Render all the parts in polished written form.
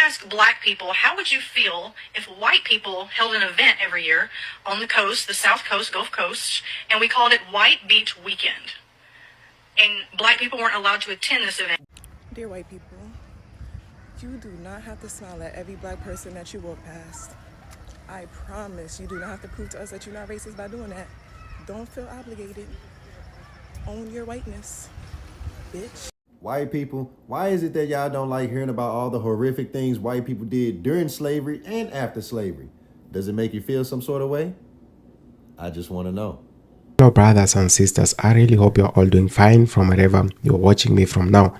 ask black people, how would you feel if white people held an event every year on the coast, the South Coast, Gulf Coast, and we called it White Beach Weekend? And black people weren't allowed to attend this event. Dear white people, you do not have to smile at every black person that you walk past. I promise you do not have to prove to us that you're not racist by doing that. Don't feel obligated. Own your whiteness, bitch. White people, why is it that y'all don't like hearing about all the horrific things white people did during slavery and after slavery? Does it make you feel some sort of way? I just want to know. Hello brothers and sisters, I really hope you're all doing fine from wherever you're watching me from now.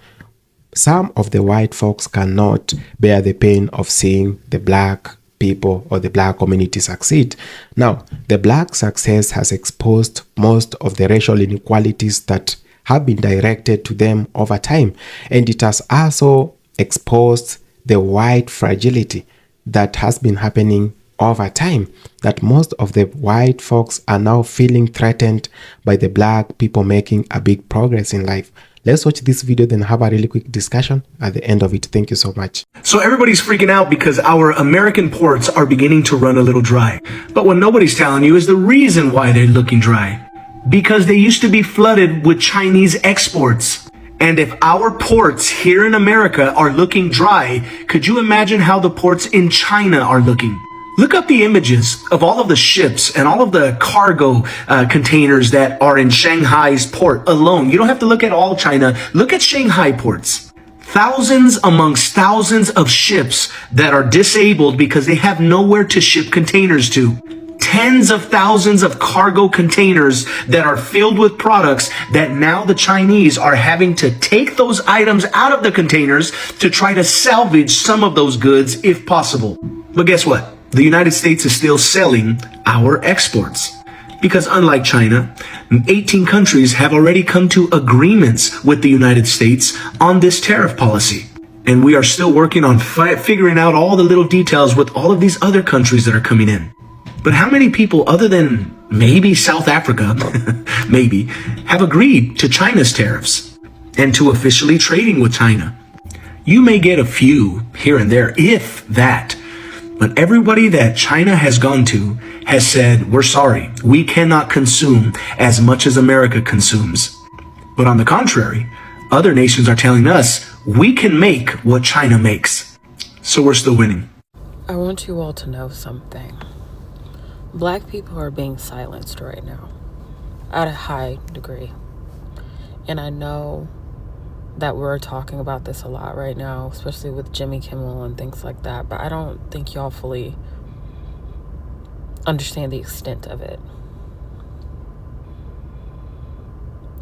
Some of the white folks cannot bear the pain of seeing the black people or the black community succeed. Now, the black success has exposed most of the racial inequalities that have been directed to them over time, and it has also exposed the white fragility that has been happening over time, that most of the white folks are now feeling threatened by the black people making a big progress in life. Let's watch this video, then have a really quick discussion at the end of it. Thank you so much. So everybody's freaking out because our American ports are beginning to run a little dry. But what nobody's telling you is the reason why they're looking dry. Because they used to be flooded with Chinese exports. And if our ports here in America are looking dry, could you imagine how the ports in China are looking? Look up the images of all of the ships and all of the cargo containers that are in Shanghai's port alone. You don't have to look at all China. Look at Shanghai ports. Thousands amongst thousands of ships that are disabled because they have nowhere to ship containers to. Tens of thousands of cargo containers that are filled with products that now the Chinese are having to take those items out of the containers to try to salvage some of those goods if possible. But guess what? The United States is still selling our exports. Because unlike China, 18 countries have already come to agreements with the United States on this tariff policy. And we are still working on figuring out all the little details with all of these other countries that are coming in. But how many people, other than maybe South Africa, maybe, have agreed to China's tariffs and to officially trading with China? You may get a few here and there, if that. But everybody that China has gone to has said, we're sorry, we cannot consume as much as America consumes. But on the contrary, other nations are telling us we can make what China makes. So we're still winning. I want you all to know something. Black people are being silenced right now at a high degree. And I know that we're talking about this a lot right now, especially with Jimmy Kimmel and things like that, but I don't think y'all fully understand the extent of it.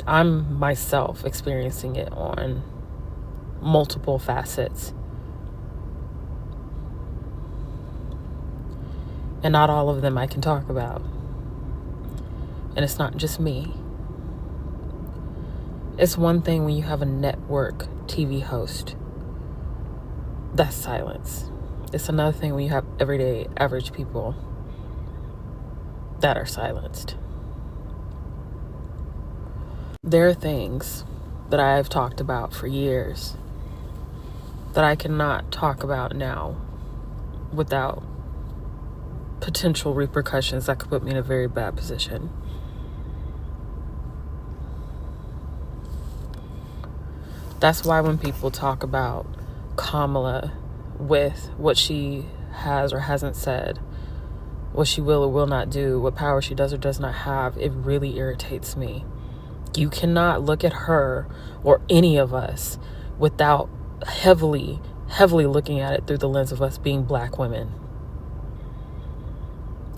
I'm myself experiencing it on multiple facets. And not all of them I can talk about. And it's not just me. It's one thing when you have a network TV host. That's silence. It's another thing when you have everyday average people that are silenced. There are things that I've talked about for years that I cannot talk about now without potential repercussions that could put me in a very bad position. That's why when people talk about Kamala with what she has or hasn't said, what she will or will not do, what power she does or does not have, it really irritates me. You cannot look at her or any of us without heavily looking at it through the lens of us being black women.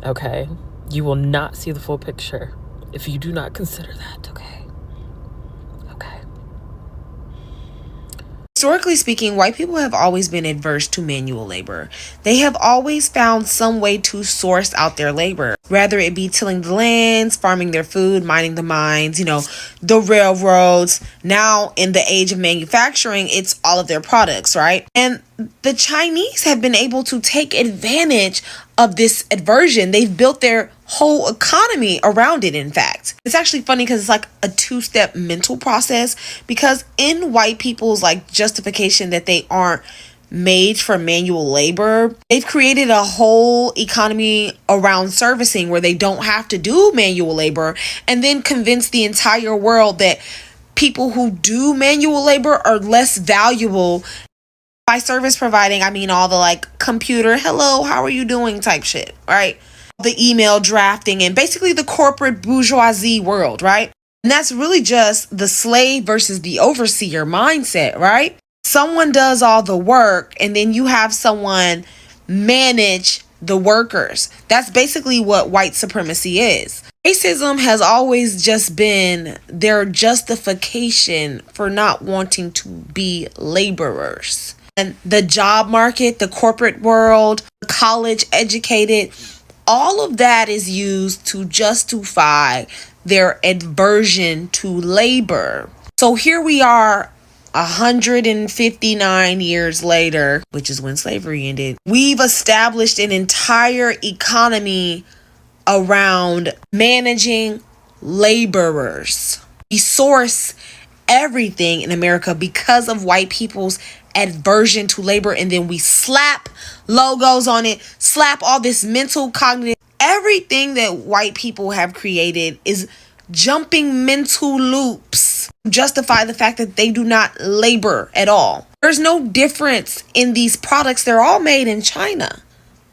Okay? You will not see the full picture if you do not consider that, okay? Okay. Historically speaking, white people have always been adverse to manual labor. They have always found some way to source out their labor, whether it be tilling the lands, farming their food, mining the mines, the railroads. Now, in the age of manufacturing, it's all of their products, right? And the Chinese have been able to take advantage of this aversion. They've built their whole economy around it, in fact. It's actually funny because it's like a two-step mental process, because in white people's justification that they aren't made for manual labor. They've created a whole economy around servicing where they don't have to do manual labor, and then convince the entire world that people who do manual labor are less valuable. By service providing, I mean all the like computer, hello, how are you doing type shit, right? The email drafting and basically the corporate bourgeoisie world, right? And that's really just the slave versus the overseer mindset, right? Someone does all the work and then you have someone manage the workers. That's basically what white supremacy is. Racism has always just been their justification for not wanting to be laborers. And the job market, the corporate world, college educated, all of that is used to justify their aversion to labor. So here we are 159 years later, which is when slavery ended. We've established an entire economy around managing laborers. We source everything in America because of white people's aversion to labor, and then we slap logos on it, slap all this mental cognitive. Everything that white people have created is jumping mental loops to justify the fact that they do not labor at all. There's no difference in these products. They're all made in China,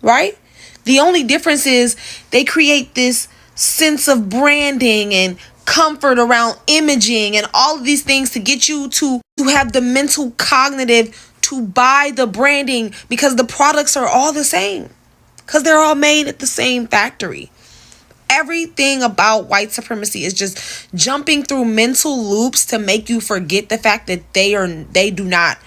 right? The only difference is they create this sense of branding and comfort around imaging and all of these things to get you to have the mental cognitive to buy the branding, because the products are all the same, because they're all made at the same factory. Everything about white supremacy is just jumping through mental loops to make you forget the fact that they do not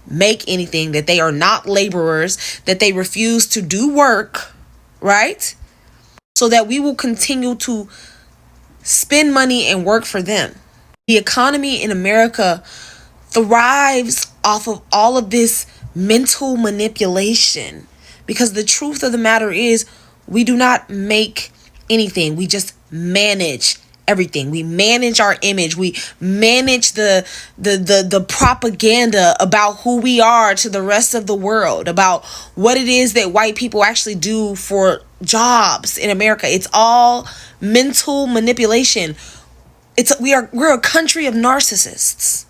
make anything, that they are not laborers, that they refuse to do work, right? So that we will continue to spend money and work for them. The economy in America thrives off of all of this mental manipulation, because the truth of the matter is we do not make anything. We just manage everything. We manage our image. We manage the propaganda about who we are to the rest of the world, about what it is that white people actually do for jobs in America. It's all mental manipulation. We're a country of narcissists.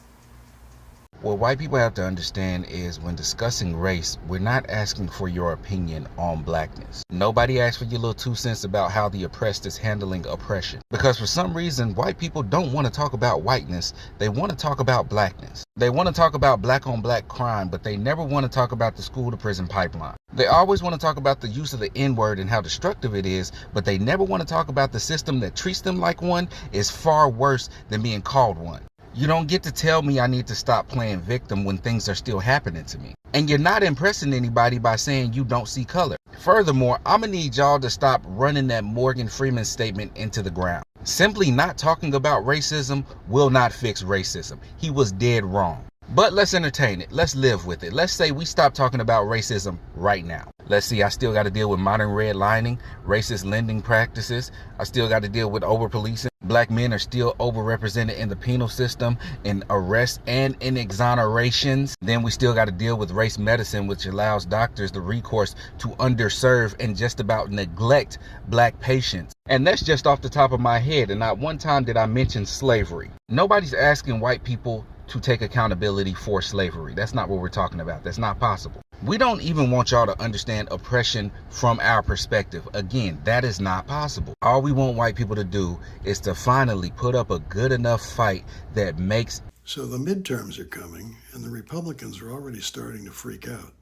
What white people have to understand is when discussing race, we're not asking for your opinion on blackness. Nobody asks for your little 2 cents about how the oppressed is handling oppression. Because for some reason, white people don't want to talk about whiteness. They want to talk about blackness. They want to talk about black on black crime, but they never want to talk about the school to prison pipeline. They always want to talk about the use of the N-word and how destructive it is, but they never want to talk about the system that treats them like one is far worse than being called one. You don't get to tell me I need to stop playing victim when things are still happening to me. And you're not impressing anybody by saying you don't see color. Furthermore, I'm gonna need y'all to stop running that Morgan Freeman statement into the ground. Simply not talking about racism will not fix racism. He was dead wrong. But let's entertain it. Let's live with it. Let's say we stop talking about racism right now. Let's see, I still got to deal with modern redlining, racist lending practices. I still got to deal with over-policing. Black men are still overrepresented in the penal system, in arrests and in exonerations. Then we still got to deal with race medicine, which allows doctors the recourse to underserve and just about neglect black patients. And that's just off the top of my head. And not one time did I mention slavery. Nobody's asking white people to take accountability for slavery. That's not what we're talking about. That's not possible. We don't even want y'all to understand oppression from our perspective. Again, that is not possible. All we want white people to do is to finally put up a good enough fight that makes... So the midterms are coming, and the Republicans are already starting to freak out.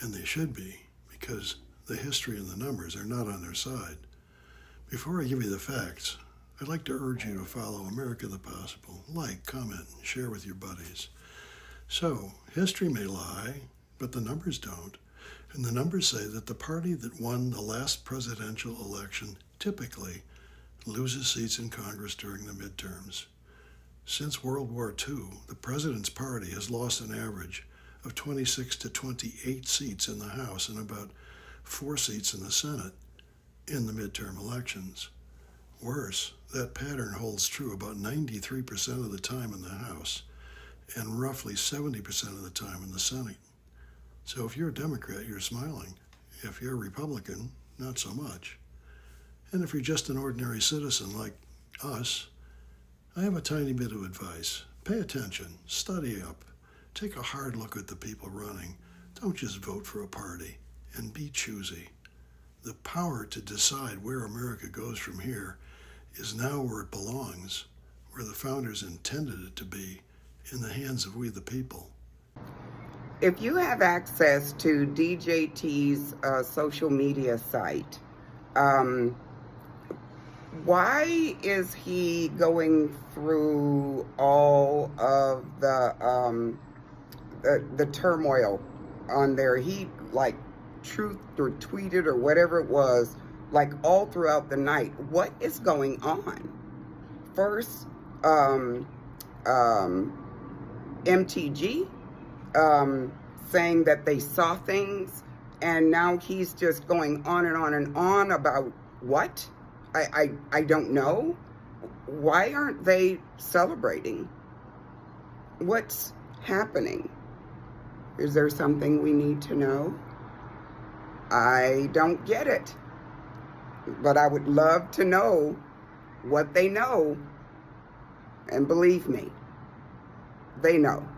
And they should be, because the history and the numbers are not on their side. Before I give you the facts, I'd like to urge you to follow America the Possible. Like, comment, and share with your buddies. So, history may lie, but the numbers don't. And the numbers say that the party that won the last presidential election typically loses seats in Congress during the midterms. Since World War II, the president's party has lost an average of 26 to 28 seats in the House and about 4 seats in the Senate in the midterm elections. Worse, that pattern holds true about 93% of the time in the House and roughly 70% of the time in the Senate. So if you're a Democrat, you're smiling. If you're a Republican, not so much. And if you're just an ordinary citizen like us, I have a tiny bit of advice. Pay attention, study up, take a hard look at the people running. Don't just vote for a party, and be choosy. The power to decide where America goes from here is now where it belongs, where the founders intended it to be, in the hands of we the people. If you have access to DJT's social media site, why is he going through all of the turmoil on there? He like truth or tweeted or whatever it was, like all throughout the night. What is going on? First, MTG saying that they saw things, and now he's just going on and on and on about what? I don't know. Why aren't they celebrating? What's happening? Is there something we need to know? I don't get it. But I would love to know what they know. And believe me, they know.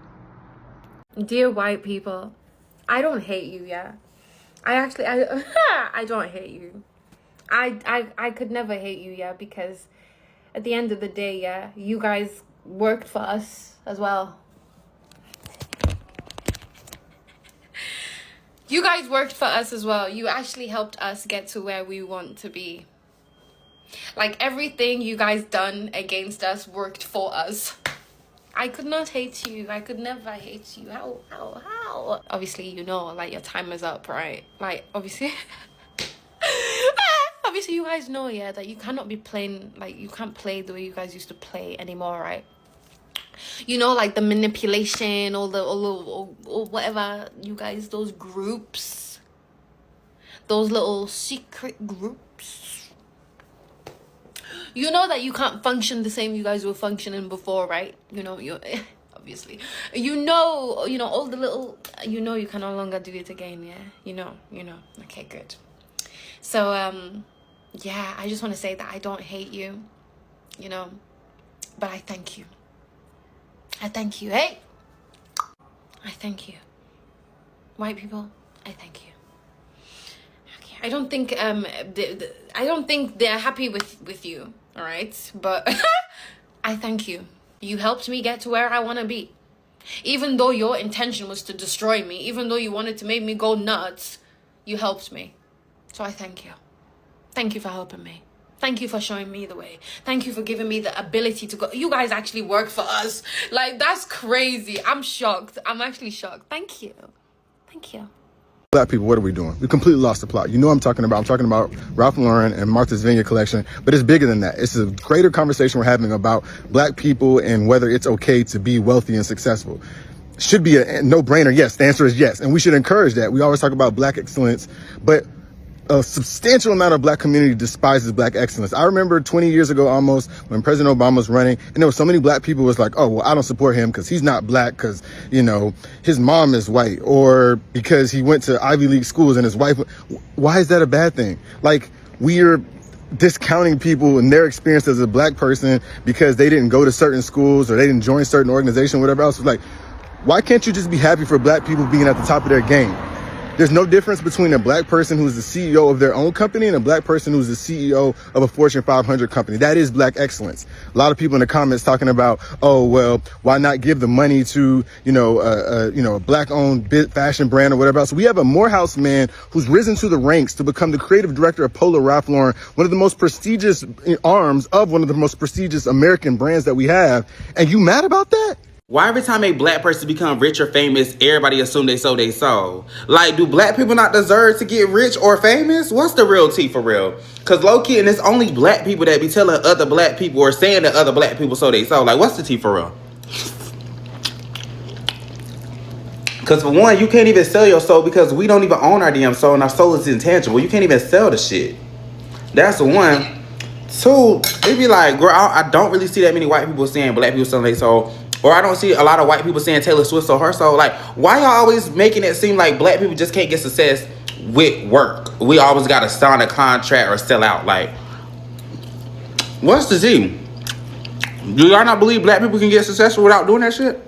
Dear white people, I don't hate you, yeah. I don't hate you. I could never hate you, yeah, because at the end of the day, yeah, you guys worked for us as well. You guys worked for us as well. You actually helped us get to where we want to be. Like, everything you guys done against us worked for us. I could not hate you. I could never hate you. How? Obviously, you know, like, your time is up, right? Like, obviously... Obviously, you guys know, yeah, that you cannot be playing, like, you can't play the way you guys used to play anymore, right? You know, like, the manipulation, or whatever, you guys, those groups, those little secret groups. You know that you can't function the same you guys were functioning before, right? You know, you obviously. You know, all the little, you know, you can no longer do it again, yeah? You know. Okay, good. So, yeah, I just want to say that I don't hate you, you know, but I thank you. I thank you, hey? I thank you. White people, I thank you. Okay, I don't think, I don't think they're happy with you, all right? But I thank you. You helped me get to where I want to be. Even though your intention was to destroy me, even though you wanted to make me go nuts, you helped me. So I thank you. Thank you for helping me. Thank you for showing me the way. Thank you for giving me the ability to go. You guys actually work for us. Like, that's crazy. I'm shocked. I'm actually shocked. Thank you. Thank you. Black people, what are we doing? We completely lost the plot. You know what I'm talking about. I'm talking about Ralph Lauren and Martha's Vineyard collection, but it's bigger than that. It's a greater conversation we're having about black people and whether it's okay to be wealthy and successful. Should be a no-brainer. Yes, the answer is yes. And we should encourage that. We always talk about black excellence, but a substantial amount of black community despises black excellence. I remember 20 years ago almost when President Obama was running, and there were so many black people who was like, oh, well, I don't support him because he's not black because, you know, his mom is white, or because he went to Ivy League schools and his wife. Why is that a bad thing? Like, we're discounting people and their experience as a black person because they didn't go to certain schools or they didn't join certain organizations, whatever else. It's like, why can't you just be happy for black people being at the top of their game? There's no difference between a black person who's the CEO of their own company and a black person who's the CEO of a Fortune 500 company. That is black excellence. A lot of people in the comments talking about, oh, well, why not give the money to, a black-owned fashion brand or whatever else. We have a Morehouse man who's risen to the ranks to become the creative director of Polo Ralph Lauren, one of the most prestigious arms of one of the most prestigious American brands that we have. And you mad about that? Why every time a black person become rich or famous, everybody assume they sold their soul? Like, do black people not deserve to get rich or famous? What's the real tea for real? Because low-key, and it's only black people that be telling other black people or saying that other black people sold their soul. Like, what's the tea for real? Because for one, you can't even sell your soul because we don't even own our damn soul and our soul is intangible. You can't even sell the shit. That's the one. Two, it be like, girl, I don't really see that many white people saying black people selling their soul. Or I don't see a lot of white people saying Taylor Swift or her. So, like, why y'all always making it seem like black people just can't get success with work? We always got to sign a contract or sell out. Like, what's the Z? Do y'all not believe black people can get successful without doing that shit?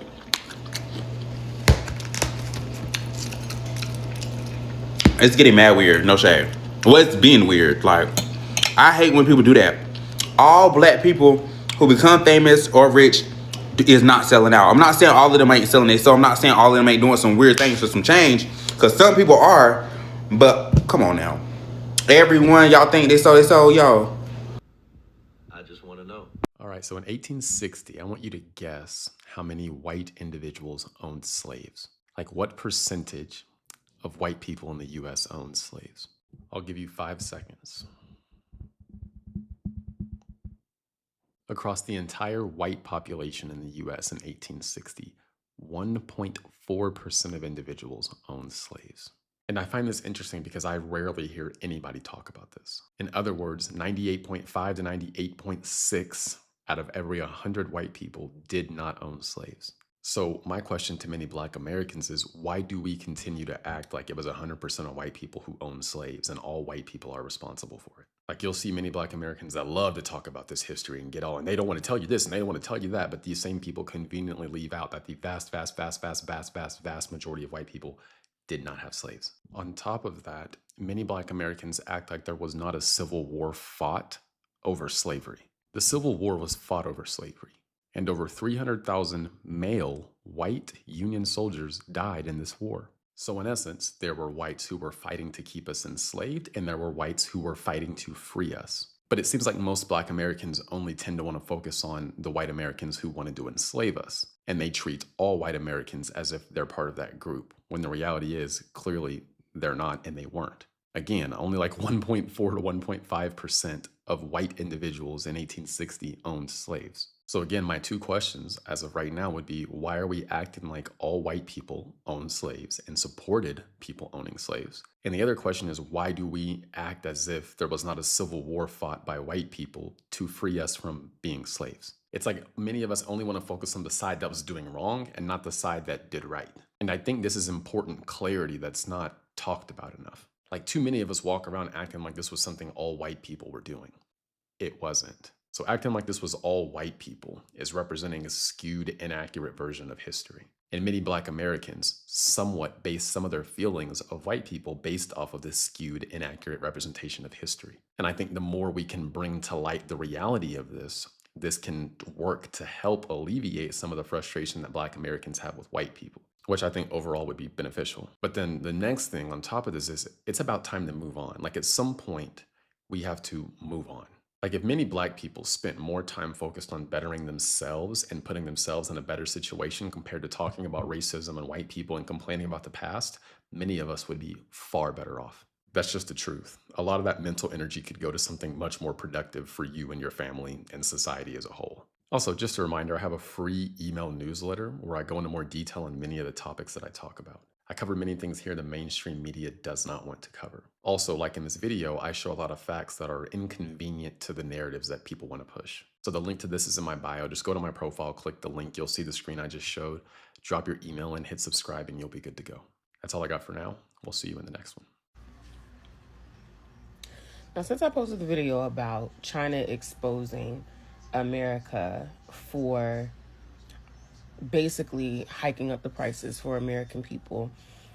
It's getting mad weird. No shade. Well, it's being weird. Like, I hate when people do that. All black people who become famous or rich is not selling out. I'm not saying all of them ain't selling it. So I'm not saying all of them ain't doing some weird things for some change. Because some people are. But come on now. Everyone y'all think they sold, yo. I just want to know. All right, so in 1860, I want you to guess how many white individuals owned slaves. Like, what percentage of white people in the US owned slaves? I'll give you 5 seconds. Across the entire white population in the US in 1860, 1.4% of individuals owned slaves. And I find this interesting because I rarely hear anybody talk about this. In other words, 98.5 to 98.6 out of every 100 white people did not own slaves. So my question to many Black Americans is, why do we continue to act like it was 100% of white people who owned slaves and all white people are responsible for it? Like, you'll see many Black Americans that love to talk about this history and get all, and they don't want to tell you this and they don't want to tell you that, but these same people conveniently leave out that the vast majority of white people did not have slaves. On top of that, many Black Americans act like there was not a civil war fought over slavery. The Civil War was fought over slavery, and over 300,000 male white Union soldiers died in this war. So in essence, there were whites who were fighting to keep us enslaved, and there were whites who were fighting to free us. But it seems like most Black Americans only tend to want to focus on the white Americans who wanted to enslave us. And they treat all white Americans as if they're part of that group, when the reality is clearly they're not and they weren't. Again, only like 1.4 to 1.5% of white individuals in 1860 owned slaves. So again, my 2 questions as of right now would be, why are we acting like all white people owned slaves and supported people owning slaves? And the other question is, why do we act as if there was not a civil war fought by white people to free us from being slaves? It's like many of us only want to focus on the side that was doing wrong and not the side that did right. And I think this is important clarity that's not talked about enough. Like, too many of us walk around acting like this was something all white people were doing. It wasn't. So acting like this was all white people is representing a skewed, inaccurate version of history. And many Black Americans somewhat base some of their feelings of white people based off of this skewed, inaccurate representation of history. And I think the more we can bring to light the reality of this can work to help alleviate some of the frustration that Black Americans have with white people, which I think overall would be beneficial. But then the next thing on top of this is it's about time to move on. Like, at some point, we have to move on. Like, if many Black people spent more time focused on bettering themselves and putting themselves in a better situation compared to talking about racism and white people and complaining about the past, many of us would be far better off. That's just the truth. A lot of that mental energy could go to something much more productive for you and your family and society as a whole. Also, just a reminder, I have a free email newsletter where I go into more detail on many of the topics that I talk about. I cover many things here the mainstream media does not want to cover. Also, like in this video, I show a lot of facts that are inconvenient to the narratives that people want to push. So the link to this is in my bio. Just go to my profile, click the link. You'll see the screen I just showed. Drop your email and hit subscribe and you'll be good to go. That's all I got for now. We'll see you in the next one. Now, since I posted the video about China exposing America for basically hiking up the prices for American people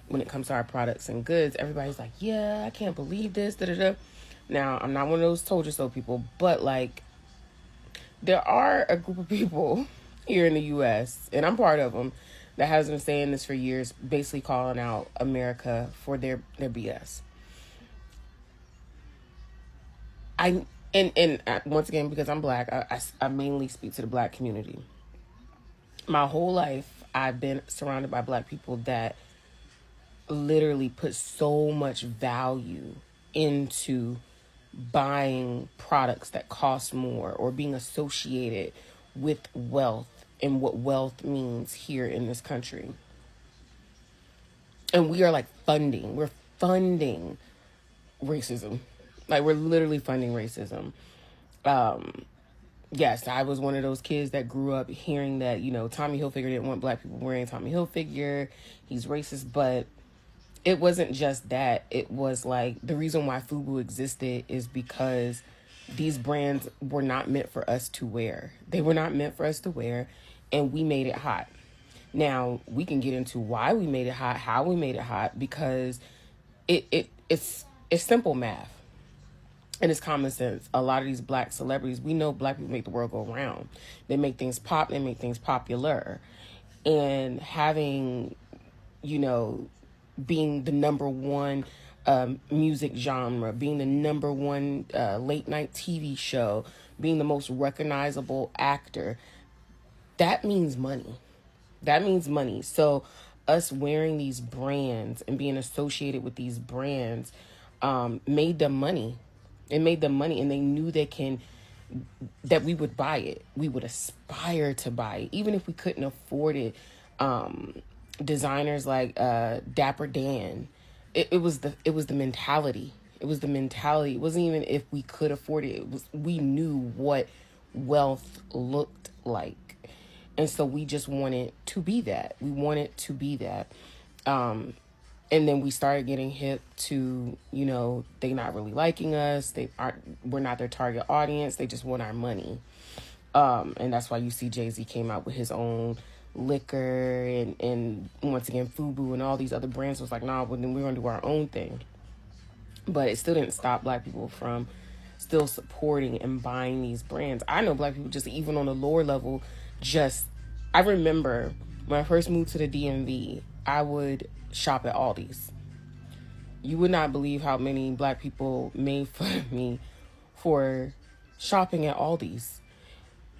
when it comes to our products and goods, everybody's like, yeah, I can't believe this, da-da-da. Now, I'm not one of those told you so people, but like, there are a group of people here in the U.S., and I'm part of them, that has been saying this for years, basically calling out America for their BS. And once again, because I'm Black, I mainly speak to the Black community. My whole life, I've been surrounded by Black people that literally put so much value into buying products that cost more or being associated with wealth and what wealth means here in this country. And we are like we're funding racism. Like, we're literally funding racism. yes, I was one of those kids that grew up hearing that, Tommy Hilfiger didn't want black people wearing Tommy Hilfiger. He's racist, but it wasn't just that. It was like the reason why FUBU existed is because these brands were not meant for us to wear. They were not meant for us to wear, and we made it hot. Now, we can get into why we made it hot, how we made it hot, because it's simple math. And it's common sense. A lot of these black celebrities, we know black people make the world go round. They make things pop, they make things popular. And having, being the number one music genre, being the number one late night TV show, being the most recognizable actor, that means money. That means money. So us wearing these brands and being associated with these brands made them money. It made them money, and they knew that we would buy it. We would aspire to buy it, even if we couldn't afford it. Designers like Dapper Dan, it was the mentality. It was the mentality. It wasn't even if we could afford it. We knew what wealth looked like, and so we just wanted to be that. We wanted to be that. And then we started getting hip to, they not really liking us. We're not their target audience. They just want our money. And that's why you see Jay-Z came out with his own liquor and once again, FUBU and all these other brands was like, nah, well, then we're going to do our own thing. But it still didn't stop black people from still supporting and buying these brands. I know black people just even on the lower level, I remember when I first moved to the DMV, I would shop at Aldi's. You would not believe how many black people made fun of me for shopping at Aldi's.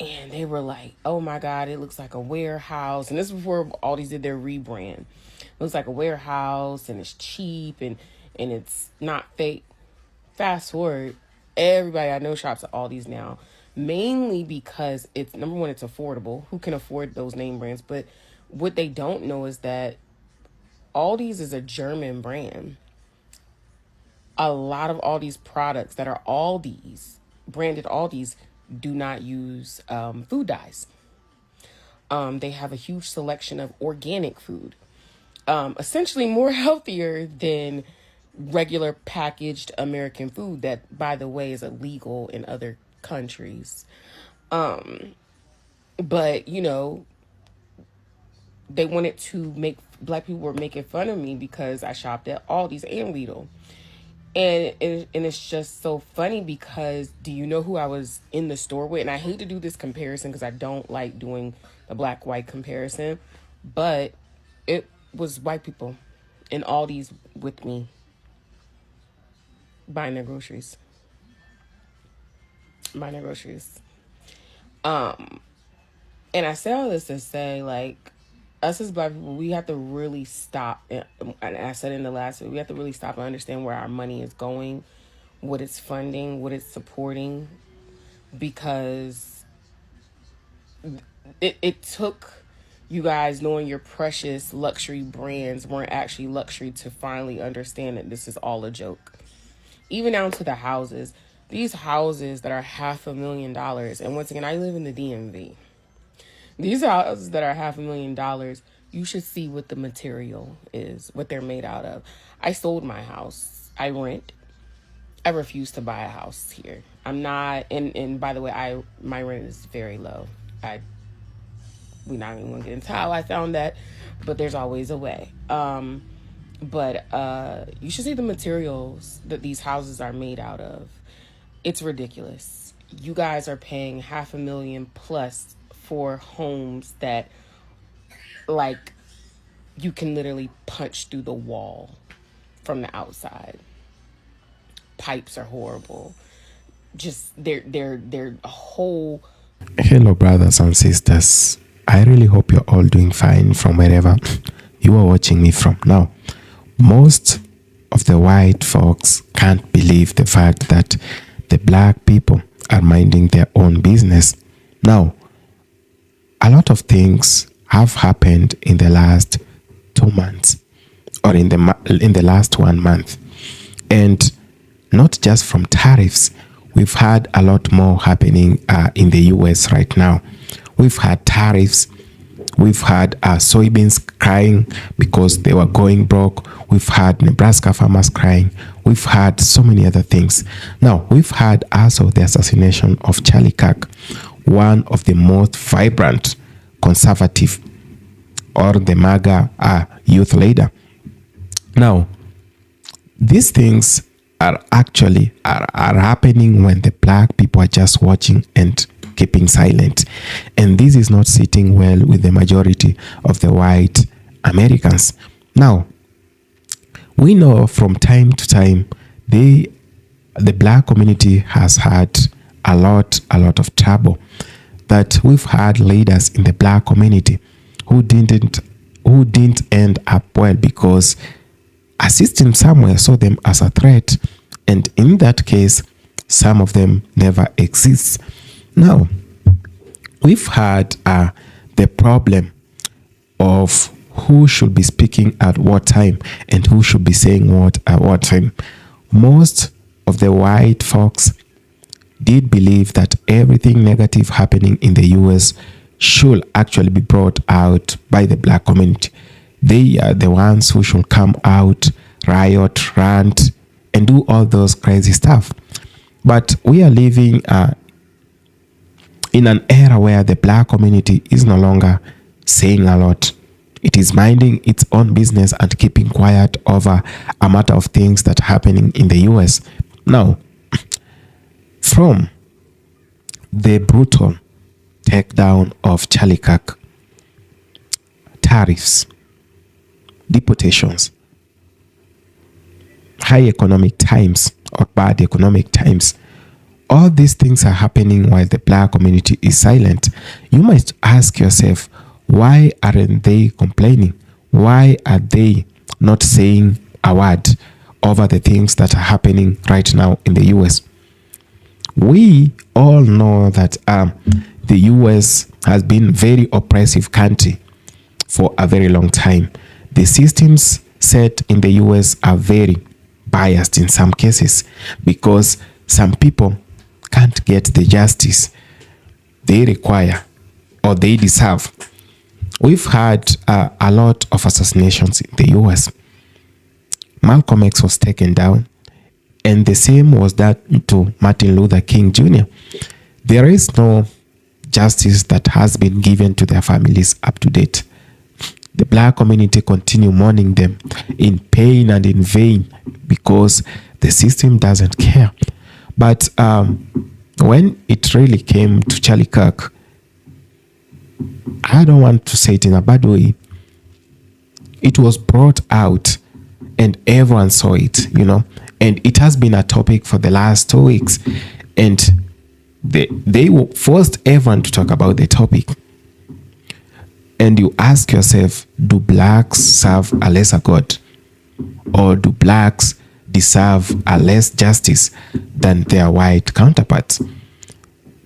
And they were like, oh my God, it looks like a warehouse. And this is before Aldi's did their rebrand. It looks like a warehouse and it's cheap and it's not fake. Fast forward, everybody I know shops at Aldi's now. Mainly because it's, number one, it's affordable. Who can afford those name brands? But what they don't know is that Aldi's is a German brand. A lot of Aldi's products that are Aldi's, branded Aldi's, do not use food dyes. They have a huge selection of organic food. Essentially more healthier than regular packaged American food that, by the way, is illegal in other countries. But, they wanted to make, black people were making fun of me because I shopped at Aldi's and Lidl. And it's just so funny because do you know who I was in the store with? And I hate to do this comparison because I don't like doing the black-white comparison. But it was white people in Aldi's with me buying their groceries. And I say all this to say, like, us as black people, we have to really stop. And I said in the last video, we have to really stop and understand where our money is going, what it's funding, what it's supporting, because it took you guys knowing your precious luxury brands weren't actually luxury to finally understand that this is all a joke. Even down to the houses. These houses that are $500,000, and once again, I live in the DMV. These houses that are $500,000, you should see what the material is, what they're made out of. I sold my house. I rent. I refuse to buy a house here. I'm not, and by the way, my rent is very low. We're not even going to get into how I found that, but there's always a way. But you should see the materials that these houses are made out of. It's ridiculous. You guys are paying $500,000 plus for homes that, like, you can literally punch through the wall from the outside. Pipes are horrible. Just they're a whole. Hello, brothers and sisters. I really hope you're all doing fine from wherever you are watching me from. Now, most of the white folks can't believe the fact that the black people are minding their own business. Now, a lot of things have happened in the last 2 months or in the last 1 month. And not just from tariffs. we've had a lot more happening in the US right now. We've had tariffs. We've had soybeans crying because they were going broke. We've had Nebraska farmers crying. We've had so many other things. Now, we've had also the assassination of Charlie Kirk, one of the most vibrant conservative or the MAGA youth leader. Now, these things are actually are happening when the black people are just watching and keeping silent. And this is not sitting well with the majority of the white Americans. Now, we know from time to time the black community has had a lot of trouble. That we've had leaders in the black community who didn't end up well because a system somewhere saw them as a threat, and in that case, some of them never exist. Now, we've had the problem of who should be speaking at what time and who should be saying what at what time. Most of the white folks did believe that everything negative happening in the US should actually be brought out by the black community. They are the ones who should come out, riot, rant, and do all those crazy stuff. But we are living in an era where the black community is no longer saying a lot. It is minding its own business and keeping quiet over a matter of things that are happening in the US. Now, from the brutal takedown of Charlie Kirk, tariffs, deportations, high economic times or bad economic times, all these things are happening while the black community is silent. You might ask yourself, why aren't they complaining? Why are they not saying a word over the things that are happening right now in the US? We all know that the US has been a very oppressive country for a very long time. The systems set in the US are very biased in some cases because some people can't get the justice they require or they deserve. We've had a lot of assassinations in the US. Malcolm X was taken down, and the same was done to Martin Luther King Jr. There is no justice that has been given to their families up to date. The black community continue mourning them in pain and in vain because the system doesn't care. But when it really came to Charlie Kirk, I don't want to say it in a bad way, it was brought out and everyone saw it, and it has been a topic for the last 2 weeks, and they forced everyone to talk about the topic. And you ask yourself, do blacks serve a lesser God? Or do blacks deserve a less justice than their white counterparts?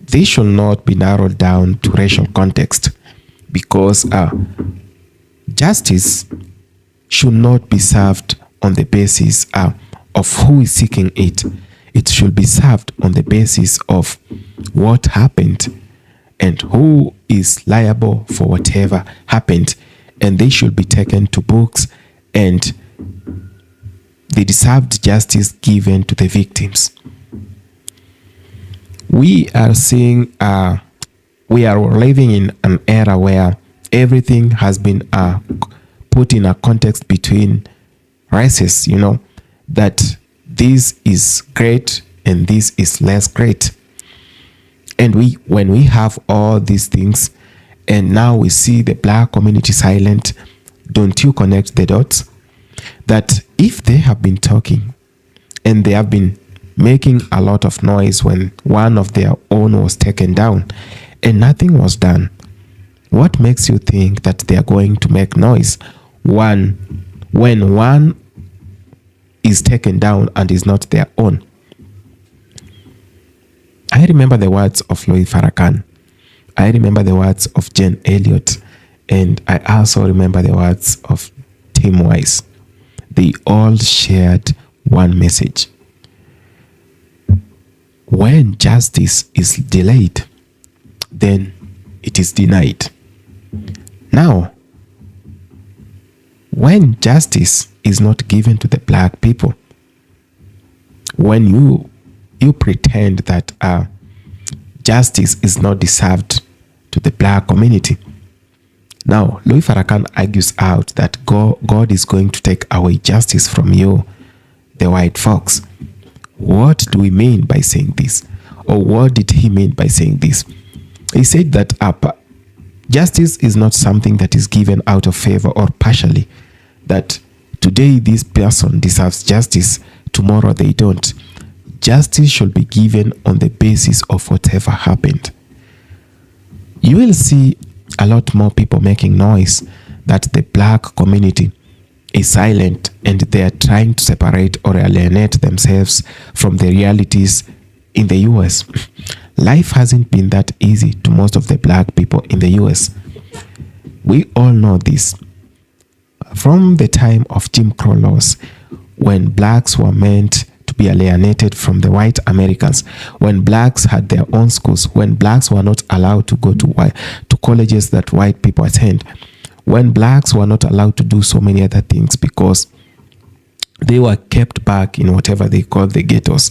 They should not be narrowed down to racial context, because justice should not be served on the basis of who is seeking it. It should be served on the basis of what happened and who is liable for whatever happened. And they should be taken to books and the deserved justice given to the victims. We are seeing, we are living in an era where everything has been put in a context between races, that this is great and this is less great. And when we have all these things and now we see the black community silent, don't you connect the dots? That if they have been talking and they have been making a lot of noise when one of their own was taken down and nothing was done, what makes you think that they are going to make noise when one is taken down and is not their own? I remember the words of Louis Farrakhan. I remember the words of Jane Elliott. And I also remember the words of Tim Wise. They all shared one message. when justice is delayed, then it is denied. Now, when justice is not given to the black people, when you pretend that justice is not deserved to the black community. Now, Louis Farrakhan argues out that God is going to take away justice from you, the white folks. What do we mean by saying this? Or what did he mean by saying this? He said that justice is not something that is given out of favor or partially, that today this person deserves justice, tomorrow they don't. Justice should be given on the basis of whatever happened. You will see a lot more people making noise that the black community is silent and they are trying to separate or alienate themselves from the realities in the US. Life hasn't been that easy to most of the black people in the US. We all know this. From the time of Jim Crow laws, when blacks were meant to be alienated from the white Americans, when blacks had their own schools, when blacks were not allowed to go to colleges that white people attend, when blacks were not allowed to do so many other things because they were kept back in whatever they call the ghettos.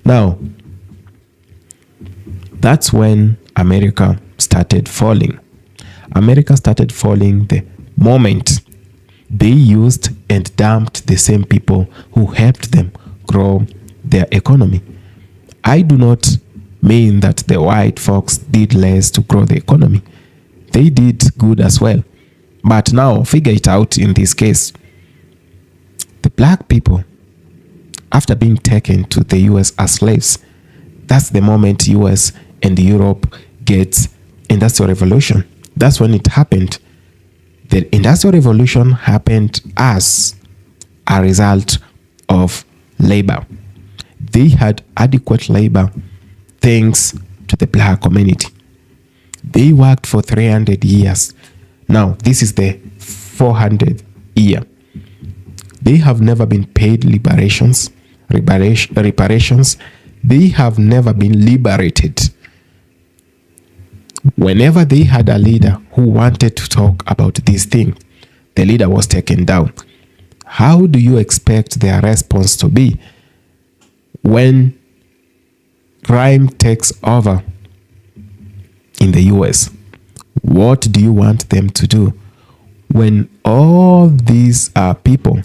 Now, that's when America started falling. America started falling the moment they used and dumped the same people who helped them grow their economy. I do not mean that the white folks did less to grow the economy. They did good as well. But now, figure it out in this case. The black people, after being taken to the US as slaves, that's the moment US and Europe gets industrial revolution. That's when it happened. The industrial revolution happened as a result of labor. They had adequate labor thanks to the black community. They worked for 300 years. Now, this is the 400th year. They have never been paid reparations. They have never been liberated. Whenever they had a leader who wanted to talk about this thing, the leader was taken down. How do you expect their response to be when crime takes over in the US? What do you want them to do when all these people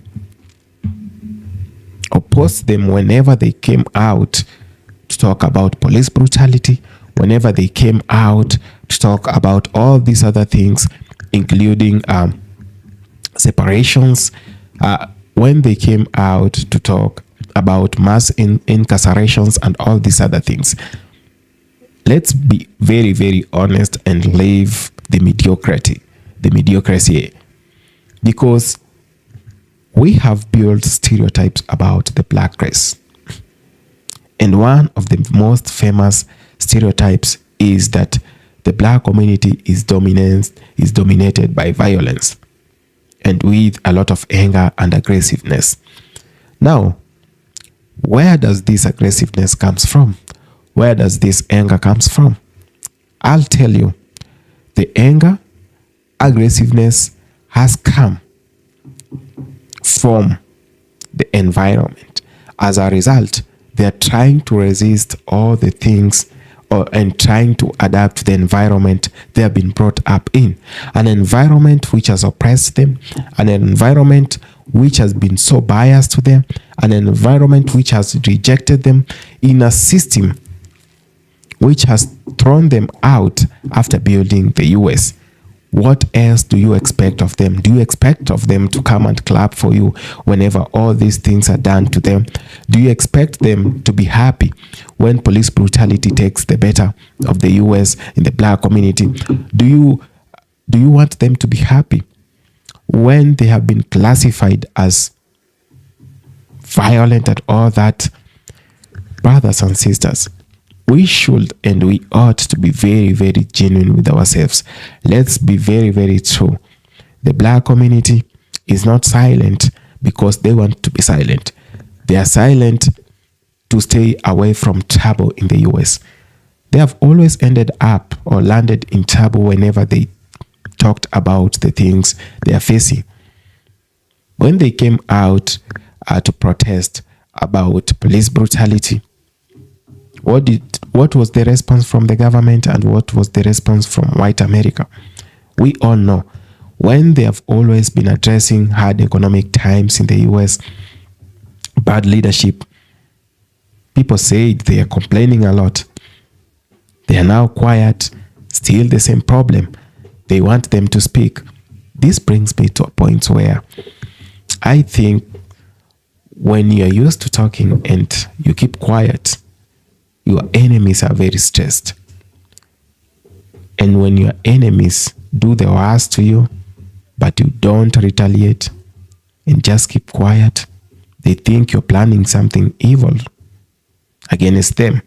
oppose them whenever they came out to talk about police brutality, whenever they came out to talk about all these other things, including separations, when they came out to talk about mass incarcerations and all these other things? Let's be very, very honest and leave the mediocrity, because we have built stereotypes about the black race. And one of the most famous stereotypes is that the black community is dominated by violence and with a lot of anger and aggressiveness. Now, where does this aggressiveness comes from? Where does this anger comes from? I'll tell you, the anger, aggressiveness has come from the environment. As a result, they are trying to resist all the things and trying to adapt to the environment they have been brought up in. An environment which has oppressed them, an environment which has been so biased to them, an environment which has rejected them, in a system which has thrown them out after building the US. What else do you expect of them? Do you expect of them to come and clap for you whenever all these things are done to them? Do you expect them to be happy when police brutality takes the better of the US in the black community? Do you want them to be happy when they have been classified as violent and all that? Brothers and sisters, we should and we ought to be very, very genuine with ourselves. Let's be very, very true. The black community is not silent because they want to be silent. They are silent to stay away from trouble in the US. They have always ended up or landed in trouble whenever they talked about the things they are facing. When they came out to protest about police brutality, what was the response from the government and what was the response from white America? We all know when they have always been addressing hard economic times in the US, bad leadership, people said they are complaining a lot. They are now quiet, still the same problem. They want them to speak. This brings me to a point where I think when you are used to talking and you keep quiet, your enemies are very stressed. And when your enemies do the worst to you, but you don't retaliate and just keep quiet, they think you're planning something evil against them.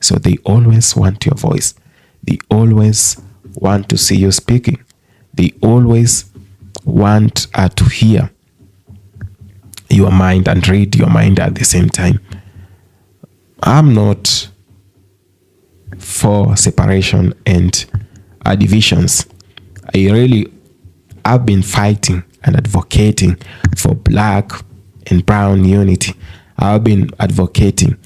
So they always want your voice. They always want to see you speaking. They always want to hear your mind and read your mind at the same time. I'm not for separation and divisions. I've been fighting and advocating for black and brown unity. I've been advocating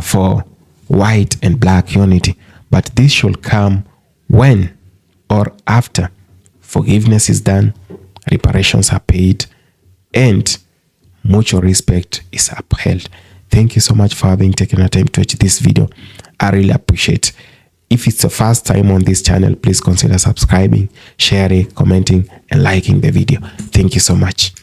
for white and black unity. But this should come when or after forgiveness is done, reparations are paid, and mutual respect is upheld. Thank you so much for having taken the time to watch this video. I really appreciate it. If it's the first time on this channel, please consider subscribing, sharing, commenting, and liking the video. Thank you so much.